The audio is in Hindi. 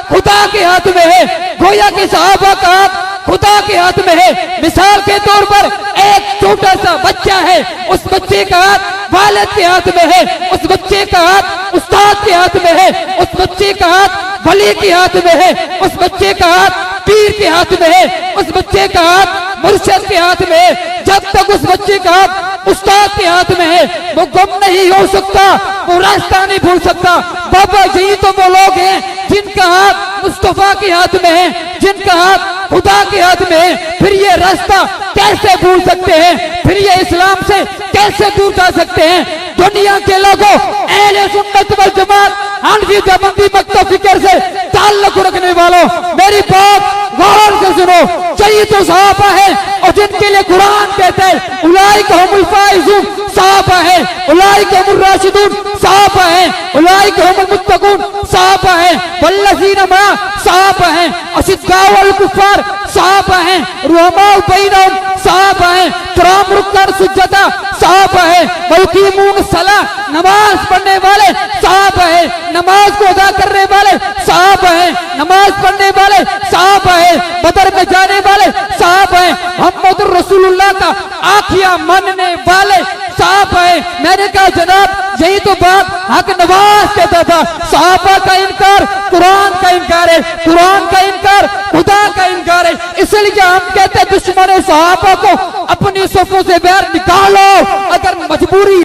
खुदा के हाथ में है, गोया के सहाबा का खुदा के हाथ में है। मिसाल के तौर पर एक छोटा सा बच्चा है, उस बच्चे का हाथ वालिद के हाथ में है, उस बच्चे का हाथ उस्ताद के हाथ में है, उस बच्चे का हाथ वली के हाथ में है, उस बच्चे का हाथ पीर के हाथ में है, उस बच्चे का हाथ मुर्शिद के हाथ में है। जब तक उस बच्चे का हाथ उस्ताद के हाथ में है वो गुम नहीं हो सकता, वो रास्ता नहीं भूल सकता। बाबा यही तो वो लोग हैं जिनका हाथ मुस्तफा के हाथ में है, जिनका हाथ खुदा के हाथ में है। फिर ये रास्ता कैसे भूल सकते हैं, फिर ये इस्लाम से कैसे दूर जा सकते हैं। दुनिया के लोगों, अहले सुन्नत वल जमात, हनफी देवबंदी मक्तब फिक्र से ताल्लुक रखने वालों, मेरी बात गौर से सुनो। चाहिए तो सहाबा है और जिनके लिए कुरान कहता है उलाइका हुमुल फाइजून, सहाबा है। उलाइका हुमुर राशिदून, सहाबा है। उलाइका हुमुल मुत्तकून, सहाबा है। वल्लज़ीना मा, सहाबा है। अशिद्दाउ अल कुफ़ार, सहाबा है। रुहमाउ बैनहुम, सहाबा है। तराम रुक्कान सुज्जदा, सहाबा है। वयुकीमून सलाह, नमाज पढ़ने वाले सहाबा है। नमाज को अदा करने वाले सहाबा है। नमाज पढ़ने वाले सहाबा है। बदर में जाने वाले सहाबा है। मोहम्मद रसूलुल्लाह का आखिया मानने वाले सहाबा है। मैंने कहा जनाब यही तो बात हक नवाज कहता था, सहाबा का इनकार कुरान का इनकार है, कुरान का इनकार खुदा का इनकार है। इसलिए हम कहते हैं दुश्मन सहाबा को अपनी सफों से बाहर निकालो अगर मजबूरी